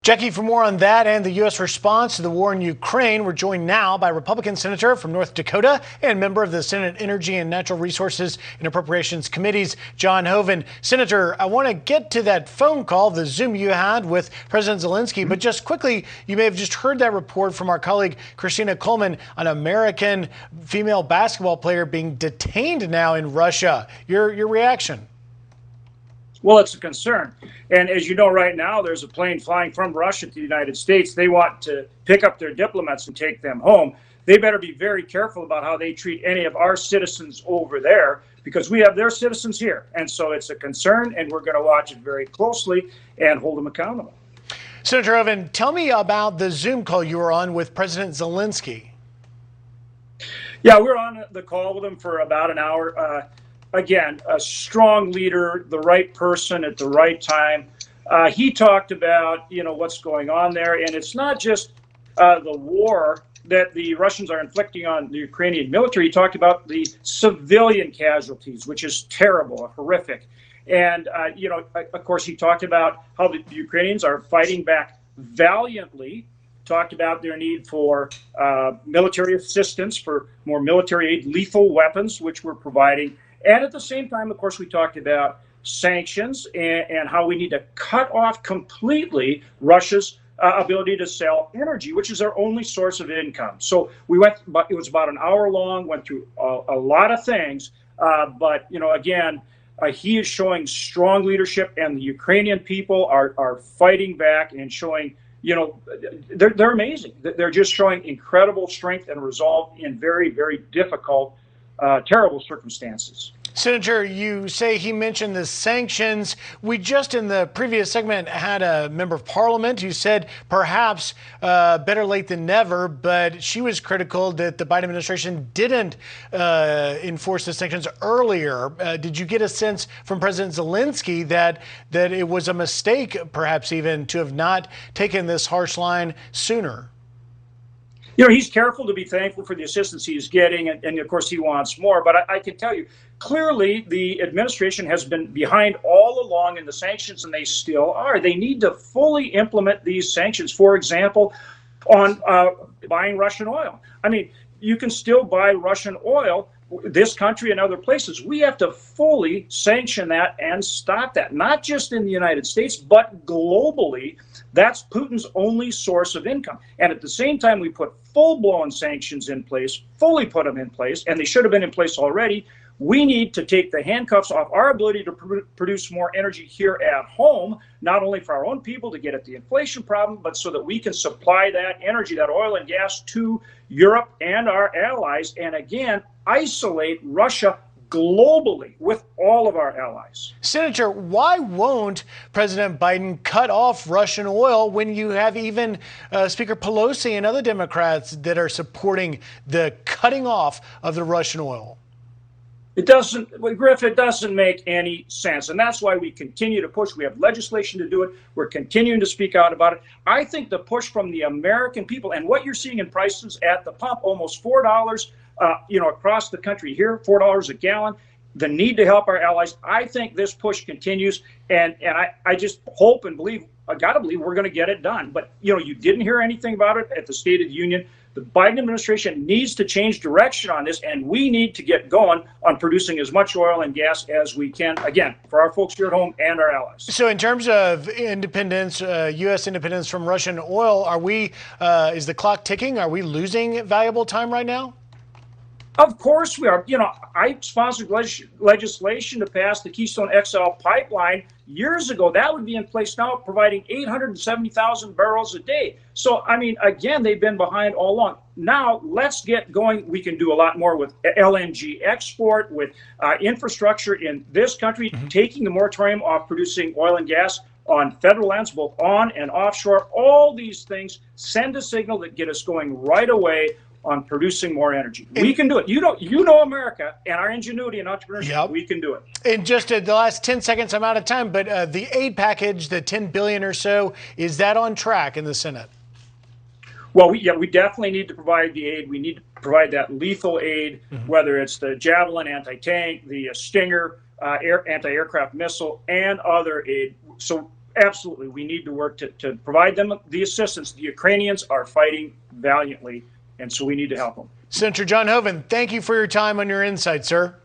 Jackie, for more on that and the U.S. response to the war in Ukraine, we're joined now by Republican Senator from North Dakota and member of the Senate Energy and Natural Resources and Appropriations Committees, John Hoeven. Senator, I want to get to that phone call, the Zoom you had with President Zelensky, but just quickly, you may have just heard that report from our colleague Christina Coleman, an American female basketball player being detained now in Russia. Your reaction? Well, it's a concern. And as you know, right now, there's a plane flying from Russia to the United States. They want to pick up their diplomats and take them home. They better be very careful about how they treat any of our citizens over there, because we have their citizens here. And so it's a concern, and we're going to watch it very closely and hold them accountable. Senator Hoeven, tell me about the Zoom call you were on with President Zelensky. Yeah, we were on the call with him for about an hour. Again, a strong leader, the right person at the right time. He talked about, what's going on there. And it's not just the war that the Russians are inflicting on the Ukrainian military. He talked about the civilian casualties, which is terrible, horrific. And, of course, he talked about how the Ukrainians are fighting back valiantly, talked about their need for military assistance, for more military aid, lethal weapons, which we're providing. And at the same time, of course, we talked about sanctions and how we need to cut off completely Russia's ability to sell energy, which is their only source of income. So it was about an hour long, went through a lot of things. But, again, he is showing strong leadership, and the Ukrainian people are fighting back and showing, they're amazing. They're just showing incredible strength and resolve in very, very difficult, terrible circumstances. Senator, you say he mentioned the sanctions. We just in the previous segment had a member of parliament who said perhaps better late than never, but she was critical that the Biden administration didn't enforce the sanctions earlier. Did you get a sense from President Zelensky that it was a mistake, perhaps even, to have not taken this harsh line sooner? He's careful to be thankful for the assistance he's getting, and of course he wants more. But I can tell you, clearly the administration has been behind all along in the sanctions, and they still are. They need to fully implement these sanctions. For example, on buying Russian oil. I mean, you can still buy Russian oil, this country and other places. We have to fully sanction that and stop that, not just in the United States, but globally. That's Putin's only source of income. And at the same time, we put full-blown sanctions in place, fully put them in place, and they should have been in place already. We need to take the handcuffs off our ability to produce more energy here at home, not only for our own people to get at the inflation problem, but so that we can supply that energy, that oil and gas, to Europe and our allies, and again, isolate Russia globally with all of our allies. Senator, why won't President Biden cut off Russian oil when you have even Speaker Pelosi and other Democrats that are supporting the cutting off of the Russian oil? It doesn't, Griff, it doesn't make any sense. And that's why we continue to push. We have legislation to do it. We're continuing to speak out about it. I think the push from the American people, and what you're seeing in prices at the pump, almost $4, across the country here, $4 a gallon, the need to help our allies. I think this push continues, and I just hope and believe, I got to believe we're going to get it done. But, you didn't hear anything about it at the State of the Union. The Biden administration needs to change direction on this, and we need to get going on producing as much oil and gas as we can, again, for our folks here at home and our allies. So in terms of independence, U.S. independence from Russian oil, is the clock ticking? Are we losing valuable time right now? Of course we are. I sponsored legislation to pass the Keystone XL pipeline years ago. That would be in place now, providing 870,000 barrels a day. So, again, they've been behind all along. Now, let's get going. We can do a lot more with LNG export, with infrastructure in this country, taking the moratorium off producing oil and gas on federal lands, both on and offshore. All these things send a signal that get us going right away on producing more energy. We can do it. You know America and our ingenuity and entrepreneurship. Yep. We can do it. In just the last 10 seconds, I'm out of time, but the aid package, the $10 billion or so, is that on track in the Senate? Well, we definitely need to provide the aid. We need to provide that lethal aid, whether it's the Javelin anti-tank, the Stinger anti-aircraft missile, and other aid. So absolutely, we need to work to provide them the assistance. The Ukrainians are fighting valiantly, and so we need to help them. Senator John Hoeven, thank you for your time and your insight, sir.